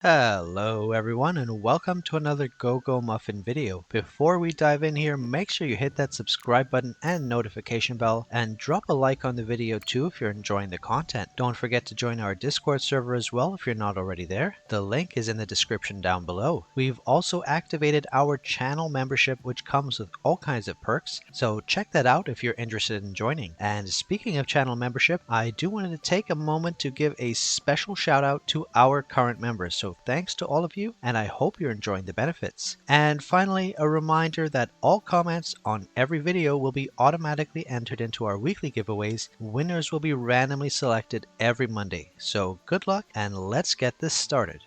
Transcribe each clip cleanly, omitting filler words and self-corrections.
Hello everyone and welcome to another Muffin video. Before we dive in here, make sure you hit that subscribe button and notification bell and drop a like on the video too if you're enjoying the content. Don't forget to join our Discord server as well if you're not already there. The link is in the description down below. We've also activated our channel membership which comes with all kinds of perks, so check that out if you're interested in joining. And speaking of channel membership, I do want to take a moment to give a special shout out to our current members. So thanks to all of you, and I hope you're enjoying the benefits. And finally, a reminder that all comments on every video will be automatically entered into our weekly giveaways. Winners will be randomly selected every Monday. So good luck, and let's get this started.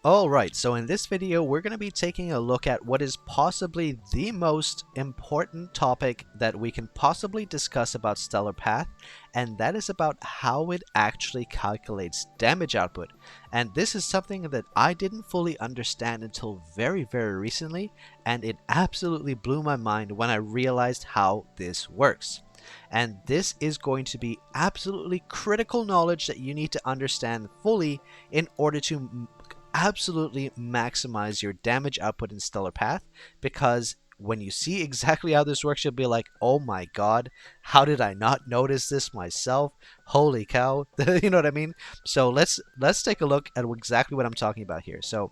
Alright, so in this video we're going to be taking a look at what is possibly the most important topic that we can possibly discuss about Stellar Path, and that is about how it actually calculates damage output. And this is something that I didn't fully understand until very recently, and it absolutely blew my mind when I realized how this works. And this is going to be absolutely critical knowledge that you need to understand fully in order to absolutely maximize your damage output in Stellar Path, because when you see exactly how this works, you'll be like, oh my god, how did I not notice this myself? Holy cow. You know what I mean? So let's take a look at exactly what I'm talking about here. So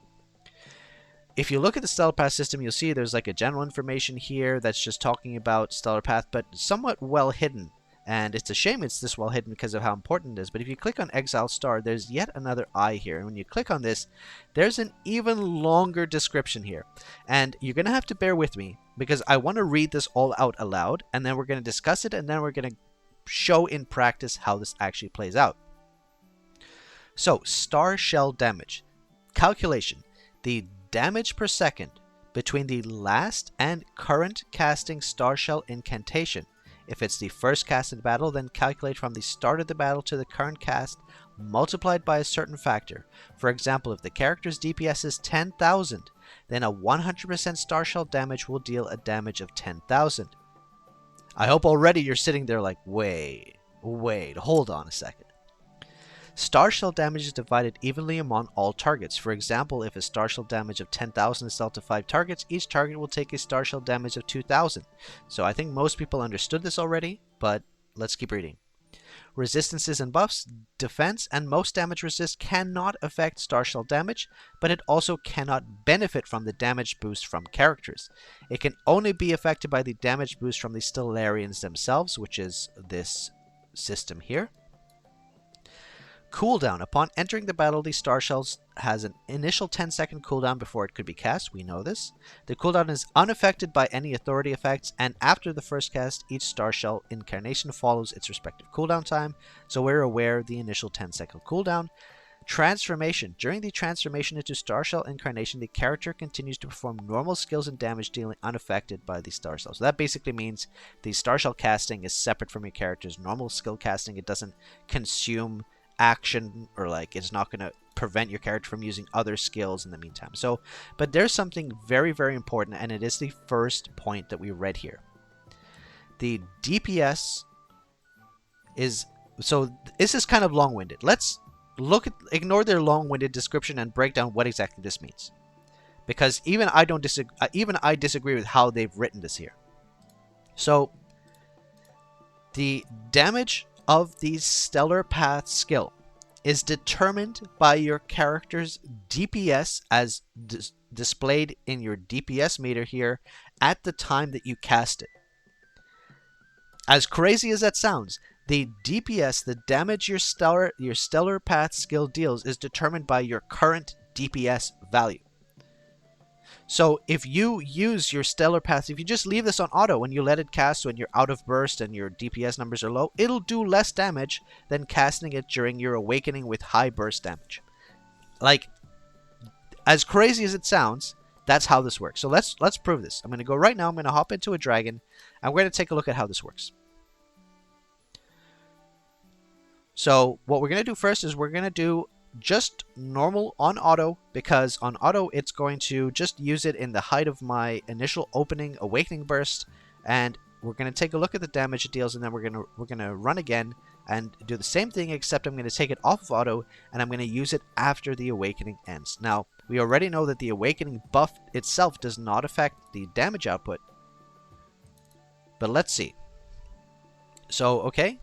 if you look at the Stellar Path system, you'll see there's like a general information here that's just talking about Stellar Path, but somewhat well hidden. And it's a shame it's this well hidden because of how important it is. But if you click on Exile Star, there's yet another eye here. And when you click on this, there's an even longer description here. And you're going to have to bear with me because I want to read this all out aloud. And then we're going to discuss it. And then we're going to show in practice how this actually plays out. So, star shell damage. Calculation. The damage per second between the last and current casting star shell incantation. If it's the first cast in battle, then calculate from the start of the battle to the current cast multiplied by a certain factor. For example, if the character's DPS is 10,000, then a 100% star shell damage will deal a damage of 10,000. I hope already you're sitting there like, wait, hold on a second. Star shell damage is divided evenly among all targets. For example, if a star shell damage of 10,000 is dealt to 5 targets, each target will take a star shell damage of 2,000. So I think most people understood this already, but let's keep reading. Resistances and buffs, defense, and most damage resist cannot affect star shell damage, but it also cannot benefit from the damage boost from characters. It can only be affected by the damage boost from the Stellarians themselves, which is this system here. Cooldown. Upon entering the battle, the star shells has an initial 10-second cooldown before it could be cast. We know this. The cooldown is unaffected by any authority effects, and after the first cast, each star shell incarnation follows its respective cooldown time, so we're aware of the initial 10-second cooldown. Transformation. During the transformation into star shell incarnation, the character continues to perform normal skills and damage dealing unaffected by the star shell. So that basically means the star shell casting is separate from your character's normal skill casting. It doesn't consume action, or like it's not going to prevent your character from using other skills in the meantime. So, but there's something very important, and it is the first point that we read here. The DPS is, so this is kind of long-winded. Let's ignore their long-winded description and break down what exactly this means, because even I disagree with how they've written this here. So the damage of the Stellar Path skill is determined by your character's DPS as displayed in your DPS meter here at the time that you cast it. As crazy as that sounds, the DPS, the damage your Stellar Path skill deals, is determined by your current DPS value. So if you use your Stellar Path, if you just leave this on auto and you let it cast when you're out of burst and your DPS numbers are low, it'll do less damage than casting it during your awakening with high burst damage. Like, as crazy as it sounds, that's how this works. So let's prove this. I'm going to go right now. I'm going to hop into a dragon, and we're going to take a look at how this works. So what we're going to do first is we're going to do just normal on auto, because on auto it's going to just use it in the height of my initial opening awakening burst, and we're going to take a look at the damage it deals, and then we're going to run again and do the same thing, except I'm going to take it off of auto and I'm going to use it after the awakening ends. Now, we already know that the awakening buff itself does not affect the damage output, but let's see. So, okay,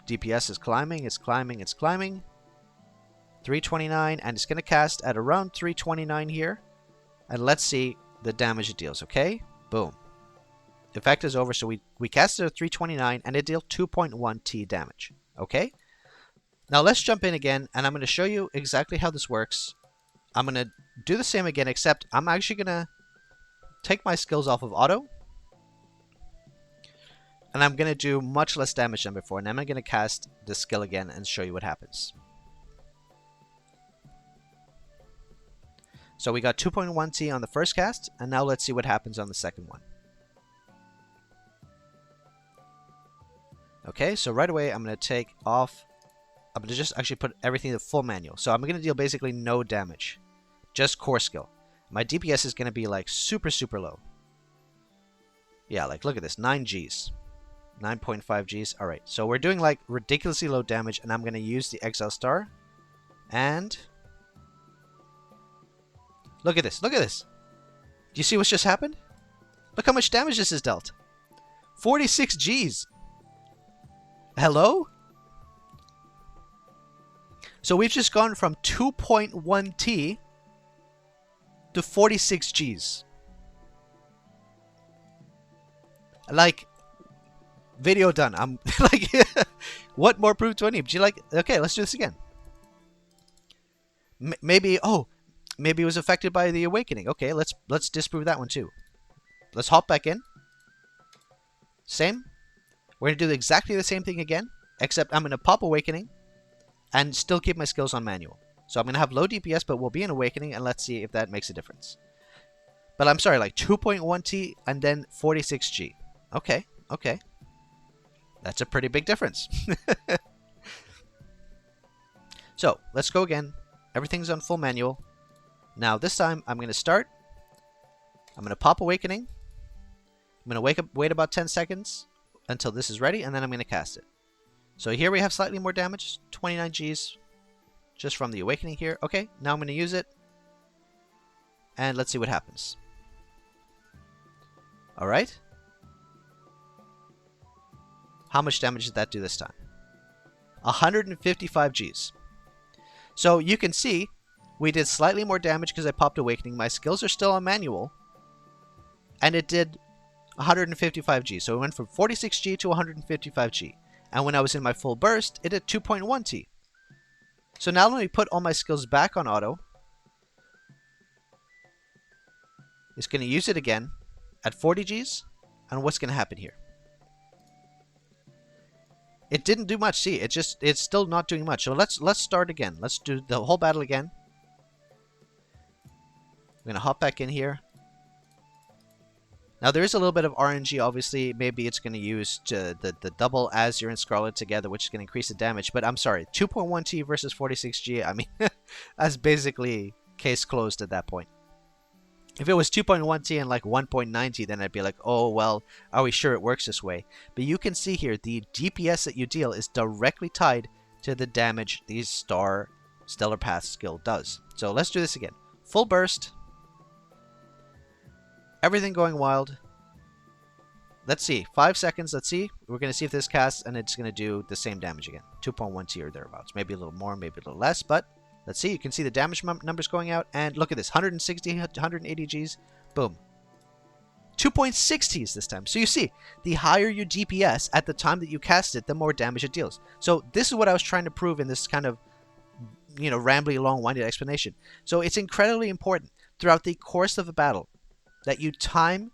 DPS is climbing, it's climbing, it's climbing. 329, and it's going to cast at around 329 here. And let's see the damage it deals, okay? Boom. Effect is over, so we cast it at 329, and it dealt 2.1 T damage, okay? Now let's jump in again, and I'm going to show you exactly how this works. I'm going to do the same again, except I'm actually going to take my skills off of auto. And I'm going to do much less damage than before, and then I'm going to cast the skill again and show you what happens. So we got 2.1 T on the first cast, and now let's see what happens on the second one. Okay, so right away I'm going to take off, I'm going to just actually put everything to full manual. So I'm going to deal basically no damage, just core skill. My DPS is going to be like super, super low. Yeah, like look at this, 9 Gs. 9.5 Gs. Alright, so we're doing like ridiculously low damage, and I'm going to use the Exile Star. And look at this, look at this. Do you see what's just happened? Look how much damage this has dealt. 46 Gs. Hello? So we've just gone from 2.1 T to 46 Gs. Like, video done. I'm like, what more proof do I need? Do you like? Okay, let's do this again. Maybe, oh, maybe it was affected by the awakening. Okay, let's disprove that one too. Let's hop back in. Same. We're going to do exactly the same thing again, except I'm going to pop awakening and still keep my skills on manual. So I'm going to have low DPS, but we'll be in awakening, and let's see if that makes a difference. But I'm sorry, like 2.1 T and then 46 G. Okay, okay. That's a pretty big difference. So let's go again. Everything's on full manual. Now this time I'm going to start. I'm going to pop awakening. I'm going to wait about 10 seconds until this is ready, and then I'm going to cast it. So here we have slightly more damage, 29 Gs, just from the awakening here. Okay, now I'm going to use it, and let's see what happens. Alright. How much damage did that do this time? 155 Gs. So you can see we did slightly more damage because I popped awakening. My skills are still on manual, and it did 155 G. So it went from 46 G to 155 G. And when I was in my full burst, it did 2.1 T. So now let me put all my skills back on auto. It's going to use it again at 40 Gs. And what's going to happen here? It didn't do much. See, it's still not doing much. So let's start again. Let's do the whole battle again. I'm going to hop back in here. Now, there is a little bit of RNG, obviously. Maybe it's going to use the double Azure and Scarlet together, which is going to increase the damage. But I'm sorry, 2.1 T versus 46 G, I mean, that's basically case closed at that point. If it was 2.1 T and like 1.9 T, then I'd be like, oh, well, are we sure it works this way? But you can see here, the DPS that you deal is directly tied to the damage the Stellar Path skill does. So let's do this again. Full burst. Everything going wild. Let's see. 5 seconds. Let's see. We're going to see if this casts, and it's going to do the same damage again. 2.1 T or thereabouts. Maybe a little more, maybe a little less, but let's see. You can see the damage numbers going out, and look at this. 160, 180 Gs. Boom. 2.6 Ts this time. So you see, the higher your DPS at the time that you cast it, the more damage it deals. So this is what I was trying to prove in this kind of, you know, rambly, long-winded explanation. So it's incredibly important throughout the course of a battle that you time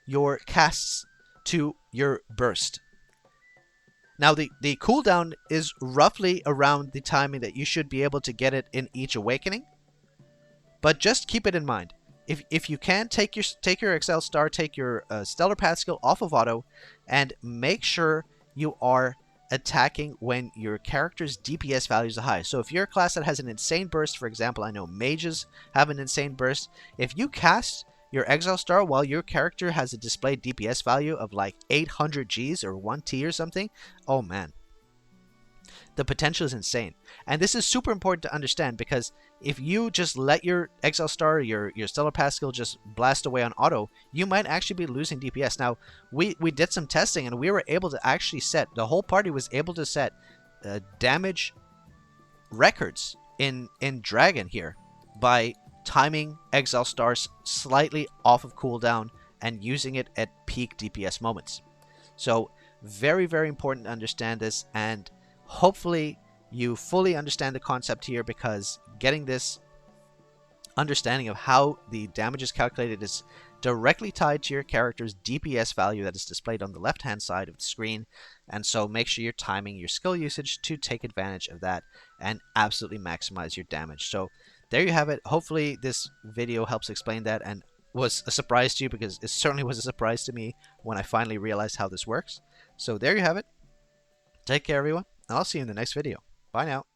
your casts to your burst. Now, the cooldown is roughly around the timing that you should be able to get it in each awakening. But just keep it in mind. If you can, take your Exile Star, take your Stellar Path skill off of auto, and make sure you are attacking when your character's DPS values are high. So if you're a class that has an insane burst, for example, I know mages have an insane burst. If you cast your Exile Star while your character has a displayed DPS value of like 800 Gs or 1 T or something, oh man. The potential is insane. And this is super important to understand, because if you just let your Exile Star, your Stellar Pascal just blast away on auto, you might actually be losing DPS. Now, we did some testing and we were able to actually set, the whole party was able to set damage records in Dragon here by timing Exile Stars slightly off of cooldown and using it at peak DPS moments. So very, very important to understand this, and hopefully you fully understand the concept here, because getting this understanding of how the damage is calculated is directly tied to your character's DPS value that is displayed on the left hand side of the screen. And so make sure you're timing your skill usage to take advantage of that and absolutely maximize your damage. So there you have it. Hopefully this video helps explain that and was a surprise to you, because it certainly was a surprise to me when I finally realized how this works. So there you have it. Take care, everyone, and I'll see you in the next video. Bye now.